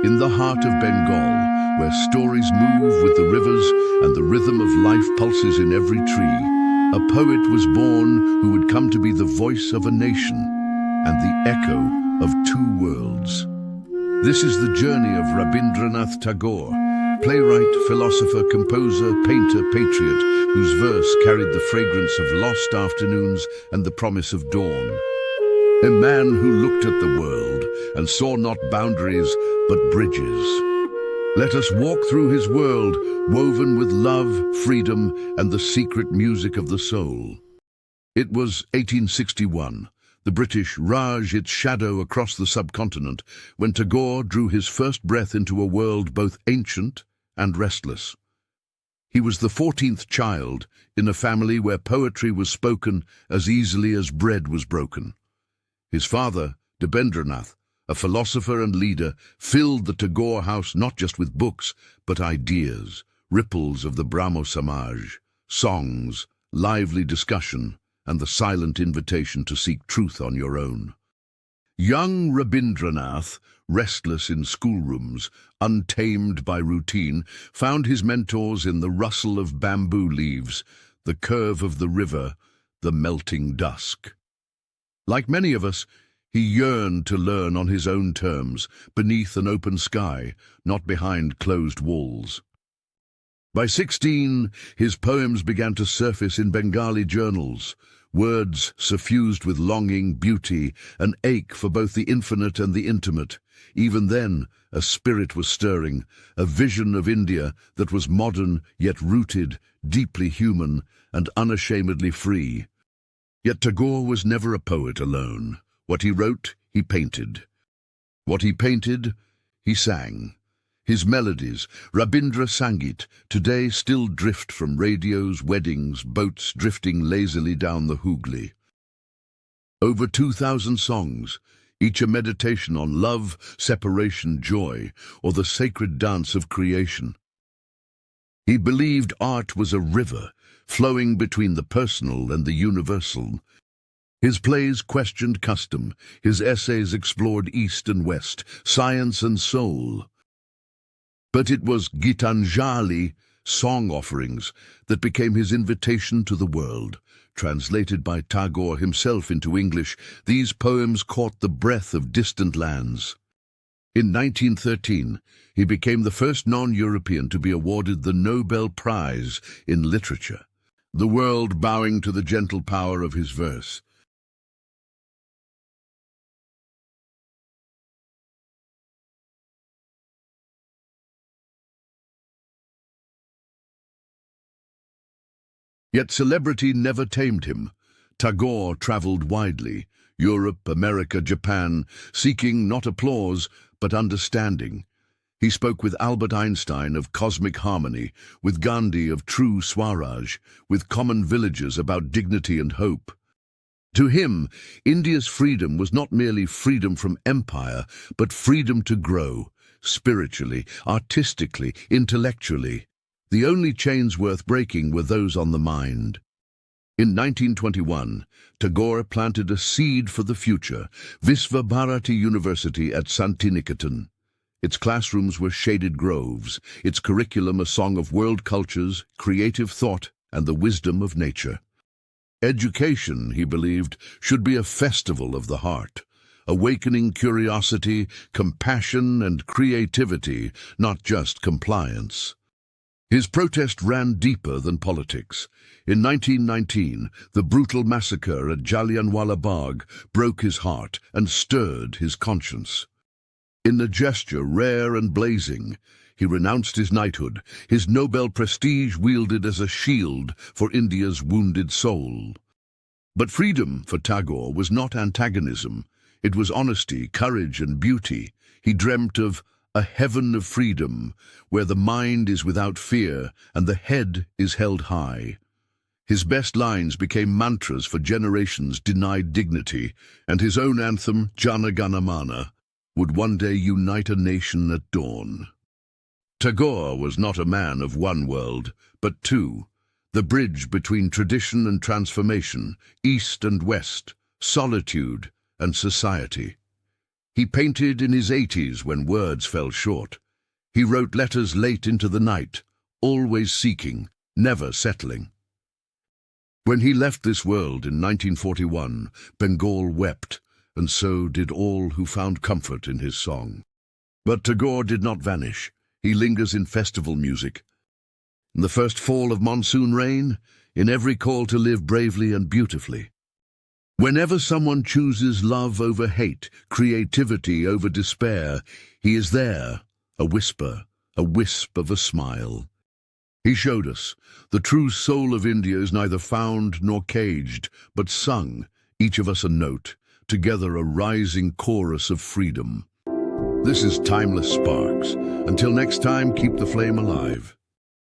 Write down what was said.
In the heart of Bengal, where stories move with the rivers and the rhythm of life pulses in every tree, a poet was born who would come to be the voice of a nation and the echo of two worlds. This is the journey of Rabindranath Tagore, playwright, philosopher, composer, painter, patriot, whose verse carried the fragrance of lost afternoons and the promise of dawn. A man who looked at the world and saw not boundaries but bridges. Let us walk through his world, woven with love, freedom, and the secret music of the soul. It was 1861. The British Raj its shadow across the subcontinent, when Tagore drew his first breath into a world both ancient and restless. He was the 14th child in a family where poetry was spoken as easily as bread was broken. His father, Rabindranath, a philosopher and leader, filled the Tagore house not just with books, but ideas, ripples of the Brahmo Samaj, songs, lively discussion, and the silent invitation to seek truth on your own. Young Rabindranath, restless in schoolrooms, untamed by routine, found his mentors in the rustle of bamboo leaves, the curve of the river, the melting dusk. Like many of us, he yearned to learn on his own terms, beneath an open sky, not behind closed walls. By 16, his poems began to surface in Bengali journals, words suffused with longing, beauty, an ache for both the infinite and the intimate. Even then, a spirit was stirring, a vision of India that was modern, yet rooted, deeply human, and unashamedly free. Yet Tagore was never a poet alone. What he wrote, he painted. What he painted, he sang. His melodies, Rabindra Sangeet, today still drift from radios, weddings, boats drifting lazily down the Hooghly. Over 2,000 songs, each a meditation on love, separation, joy, or the sacred dance of creation. He believed art was a river, flowing between the personal and the universal. His plays questioned custom, his essays explored East and West, science and soul. But it was Gitanjali, song offerings, that became his invitation to the world. Translated by Tagore himself into English, these poems caught the breath of distant lands. In 1913, he became the first non-European to be awarded the Nobel Prize in Literature, the world bowing to the gentle power of his verse. Yet celebrity never tamed him. Tagore traveled widely, Europe, America, Japan, seeking not applause, but understanding. He spoke with Albert Einstein of cosmic harmony, with Gandhi of true Swaraj, with common villagers about dignity and hope. To him, India's freedom was not merely freedom from empire, but freedom to grow, spiritually, artistically, intellectually. The only chains worth breaking were those on the mind. In 1921, Tagore planted a seed for the future, Visva-Bharati University at Santiniketan. Its classrooms were shaded groves, its curriculum a song of world cultures, creative thought, and the wisdom of nature. Education, he believed, should be a festival of the heart, awakening curiosity, compassion, and creativity, not just compliance. His protest ran deeper than politics. In 1919, the brutal massacre at Jallianwala Bagh broke his heart and stirred his conscience. In a gesture rare and blazing, he renounced his knighthood, his Nobel prestige wielded as a shield for India's wounded soul. But freedom for Tagore was not antagonism. It was honesty, courage, and beauty. He dreamt of a heaven of freedom, where the mind is without fear and the head is held high. His best lines became mantras for generations denied dignity, and his own anthem, Jana Gana Mana, would one day unite a nation at dawn. Tagore was not a man of one world, but two, the bridge between tradition and transformation, East and West, solitude and society. He painted in his 80s when words fell short. He wrote letters late into the night, always seeking, never settling. When he left this world in 1941, Bengal wept, and so did all who found comfort in his song. But Tagore did not vanish. He lingers in festival music, in the first fall of monsoon rain, in every call to live bravely and beautifully. Whenever someone chooses love over hate, creativity over despair, he is there, a whisper, a wisp of a smile. He showed us the true soul of India is neither found nor caged, but sung, each of us a note, together a rising chorus of freedom. This is Timeless Sparks. Until next time, keep the flame alive.